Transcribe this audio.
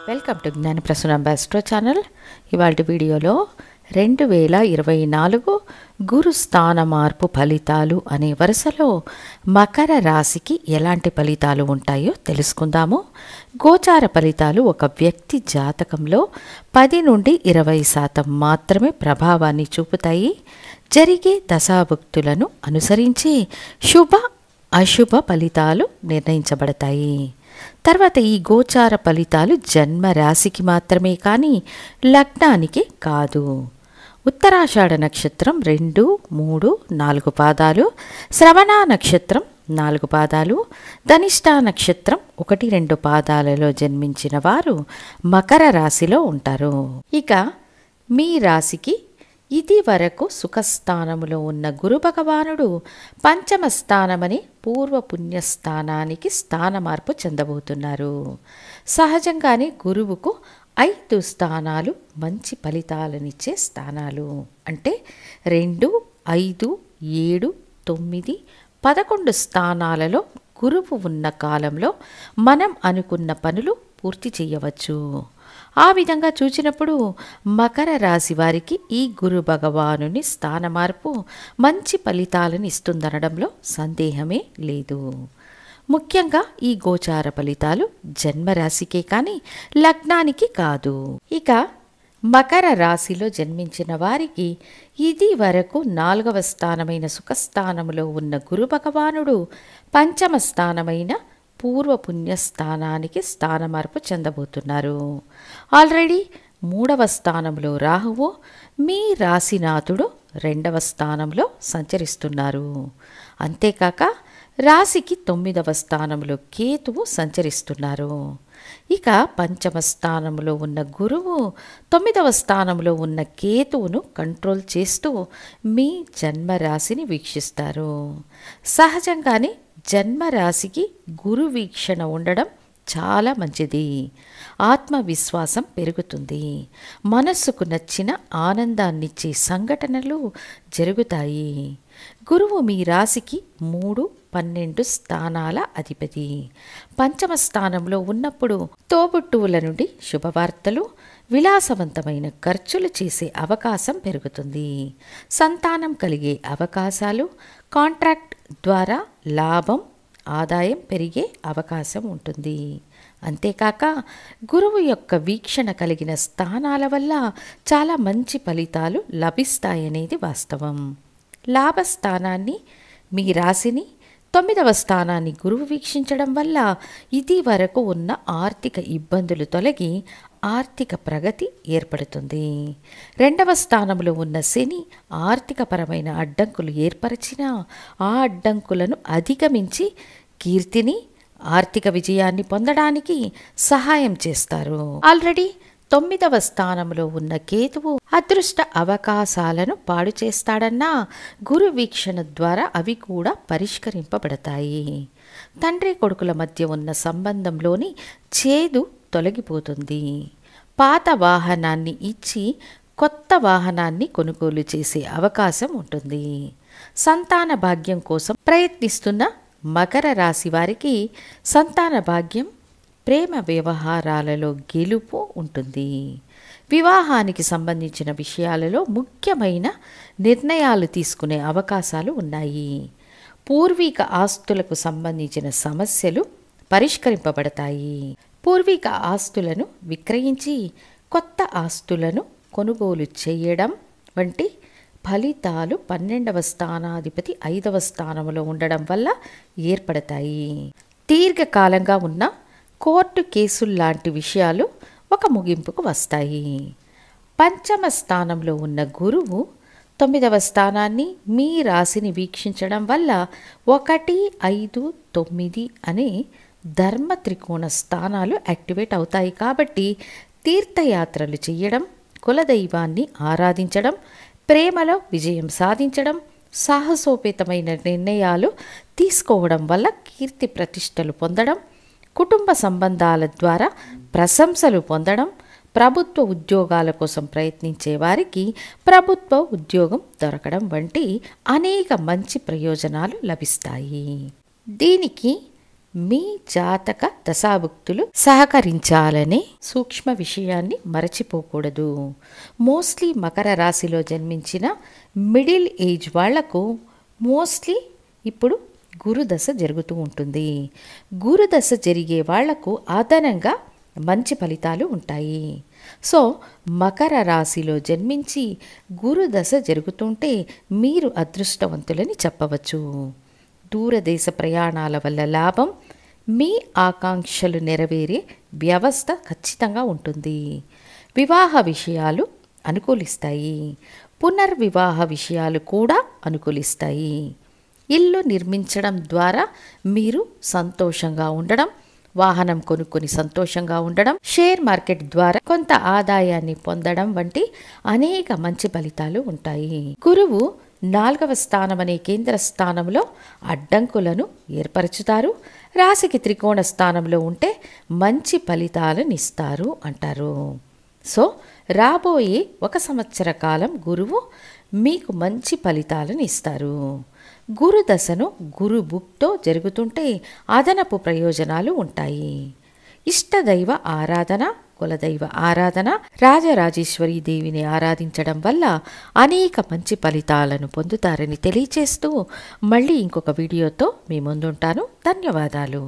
Welcome to జ్ఞాన Prasanna ambassador channel. ఇవాళ వీడియోలో 2024 గురు స్థాన మార్పు ఫలితాలు అనే వరుసలో మకర రాశికి ఎలాంటి ఫలితాలు ఉంటాయో తెలుసుకుందాము. గోచార ఫలితాలు ఒక వ్యక్తి జాతకంలో 10 నుండి 20% మాత్రమే ప్రభావాన్ని చూపుతాయి. జరిగే దశాభుక్తులను అనుసరించి శుభ అశుభ ఫలితాలు నిర్ణయించబడతాయి. తర్వాత ఈ గోచార ఫలితాలు జన్మ రాశికి మాత్రమే కానీ లగ్నానికి కాదు. ఉత్తరాషాఢ నక్షత్రం 2, 3, 4 పాదాలు, శ్రవణ నక్షత్రం 4 పాదాలు, ధనిష్ట నక్షత్రం 1, 2 పాదాలలో జన్మించిన వారు మకర రాశిలో ఉంటారు. ఇక మీ రాశికి ఇది వరకు సుఖస్థానములో ఉన్న గురు భగవానుడు పంచమ స్థానమని పూర్వ పుణ్యస్థానానికి స్థాన మార్పు చెందబోతున్నారు. సహజంగానే గురువుకు 5 స్థానాలు మంచి ఫలితాలనిచ్చే స్థానాలు. అంటే 2, 5, 7, 9, 11 స్థానాలలో గురువు ఉన్న కాలంలో మనం అనుకున్న పనులు పూర్తి చేయవచ్చు. ఆ విధంగా చూచినప్పుడు మకర రాశి వారికి ఈ గురు భగవానుని స్థాన మార్పు మంచి ఫలితాలను ఇస్తుందనడంలో సందేహమే లేదు. ముఖ్యంగా ఈ గోచార ఫలితాలు జన్మరాశికే కానీ లగ్నానికి కాదు. ఇక మకర రాశిలో జన్మించిన వారికి ఇది వరకు 4వ స్థానమైన సుఖస్థానములో ఉన్న గురు భగవానుడు పంచమ స్థానమైన పూర్వ పుణ్యస్థానానికి స్థాన మార్పు చెందబోతున్నారు. ఆల్రెడీ 3వ స్థానంలో రాహువు, మీ రాశినాథుడు 2వ స్థానంలో సంచరిస్తున్నారు. అంతేకాక రాశికి 9వ స్థానంలో కేతువు సంచరిస్తున్నారు. ఇక పంచమ స్థానంలో ఉన్న గురువు 9వ స్థానంలో ఉన్న కేతువును కంట్రోల్ చేస్తూ మీ జన్మరాశిని వీక్షిస్తారు. సహజంగానే జన్మరాశికి గురు వీక్షణ ఉండడం చాలా మంచిది. ఆత్మవిశ్వాసం పెరుగుతుంది. మనస్సుకు నచ్చిన ఆనందాన్నిచ్చే సంఘటనలు జరుగుతాయి. గురువు మీ రాశికి 3, 12 స్థానాల అధిపతి. పంచమ స్థానంలో ఉన్నప్పుడు తోబుట్టువుల నుండి శుభవార్తలు, విలాసవంతమైన ఖర్చులు చేసే అవకాశం పెరుగుతుంది. సంతానం కలిగే అవకాశాలు, కాంట్రాక్ట్ ద్వారా లాభం, ఆదాయం పెరిగే అవకాశం ఉంటుంది. అంతేకాక గురువు యొక్క వీక్షణ కలిగిన స్థానాల వల్ల చాలా మంచి ఫలితాలు లభిస్తాయనేది వాస్తవం. లాభస్థానాన్ని, మీ రాశిని, 9వ స్థానాన్ని గురువు వీక్షించడం వల్ల ఇది వరకు ఉన్న ఆర్థిక ఇబ్బందులు తొలగి ఆర్థిక ప్రగతి ఏర్పడుతుంది. 2వ స్థానంలో ఉన్న శని ఆర్థికపరమైన అడ్డంకులు ఏర్పరిచినా ఆ అడ్డంకులను అధిగమించి కీర్తిని, ఆర్థిక విజయాన్ని పొందడానికి సహాయం చేస్తారు. ఆల్రెడీ 9వ స్థానంలో ఉన్న కేతువు అదృష్ట అవకాశాలను పాడు చేస్తాడన్నా గురు వీక్షణ ద్వారా అవి కూడా పరిష్కరింపబడతాయి. తండ్రి కొడుకుల మధ్య ఉన్న సంబంధంలోని చేదు తొలగిపోతుంది. పాత వాహనాన్ని ఇచ్చి కొత్త వాహనాన్ని కొనుగోలు చేసే అవకాశం ఉంటుంది. సంతాన భాగ్యం కోసం ప్రయత్నిస్తున్న మకర రాశి వారికి సంతాన భాగ్యం, ప్రేమ వ్యవహారాలలో గెలుపు ఉంటుంది. వివాహానికి సంబంధించిన విషయాలలో ముఖ్యమైన నిర్ణయాలు తీసుకునే అవకాశాలు ఉన్నాయి. పూర్వీక ఆస్తులకు సంబంధించిన సమస్యలు పరిష్కరింపబడతాయి. పూర్వీక ఆస్తులను విక్రయించి కొత్త ఆస్తులను కొనుగోలు చేయడం వంటి ఫలితాలు 12వ స్థానాధిపతి 5వ స్థానంలో ఉండడం వల్ల ఏర్పడతాయి. దీర్ఘకాలంగా ఉన్న కోర్టు కేసుల్లాంటి విషయాలు ఒక ముగింపుకు వస్తాయి. పంచమ స్థానంలో ఉన్న గురువు 9వ స్థానాన్ని, మీ రాశిని వీక్షించడం వల్ల 1, 5, 9 అనే ధర్మ త్రికోణ స్థానాలు యాక్టివేట్ అవుతాయి. కాబట్టి తీర్థయాత్రలు చేయడం, కులదైవాన్ని ఆరాధించడం, ప్రేమలో విజయం సాధించడం, సాహసోపేతమైన నిర్ణయాలు తీసుకోవడం వల్ల కీర్తి ప్రతిష్టలు పొందడం, కుటుంబ సంబంధాల ద్వారా ప్రశంసలు పొందడం, ప్రభుత్వ ఉద్యోగాల కోసం ప్రయత్నించే వారికి ప్రభుత్వ ఉద్యోగం దొరకడం వంటి అనేక మంచి ప్రయోజనాలు లభిస్తాయి. దీనికి మీ జాతక దశాభుక్తులు సహకరించాలనే సూక్ష్మ విషయాన్ని మరచిపోకూడదు. మోస్ట్లీ మకర రాశిలో జన్మించిన మిడిల్ ఏజ్ వాళ్లకు మోస్ట్లీ ఇప్పుడు గురుదశ జరుగుతూ ఉంటుంది. గురుదశ జరిగే వాళ్లకు అదనంగా మంచి ఫలితాలు ఉంటాయి. సో మకర రాశిలో జన్మించి గురుదశ జరుగుతుంటే మీరు అదృష్టవంతులని చెప్పవచ్చు. దూరదేశ ప్రయాణాల వల్ల లాభం, మీ ఆకాంక్షలు నెరవేరే వ్యవస్థ ఖచ్చితంగా ఉంటుంది. వివాహ విషయాలు అనుకూలిస్తాయి. పునర్వివాహ విషయాలు కూడా అనుకూలిస్తాయి. ఇల్లు నిర్మించడం ద్వారా మీరు సంతోషంగా ఉండడం, వాహనం కొనుక్కొని సంతోషంగా ఉండడం, షేర్ మార్కెట్ ద్వారా కొంత ఆదాయాన్ని పొందడం వంటి అనేక మంచి ఫలితాలు ఉంటాయి. గురువు 4వ స్థానం అనే కేంద్ర స్థానంలో అడ్డంకులను ఏర్పరచుతారు. రాశికి త్రికోణ స్థానంలో ఉంటే మంచి ఫలితాలను ఇస్తారు అంటారు. సో రాబోయే 1 సంవత్సర కాలం గురువు మీకు మంచి ఫలితాలను ఇస్తారు. గురు దశను గురు బుక్తో జరుగుతుంటే అదనపు ప్రయోజనాలు ఉంటాయి. ఇష్టదైవ ఆరాధన, కులదైవ ఆరాధన, రాజరాజేశ్వరి దేవిని ఆరాధించడం వల్ల అనేక మంచి ఫలితాలను పొందుతారని తెలియచేస్తూ మళ్ళీ ఇంకొక వీడియోతో మీ ముందుంటాను. ధన్యవాదాలు.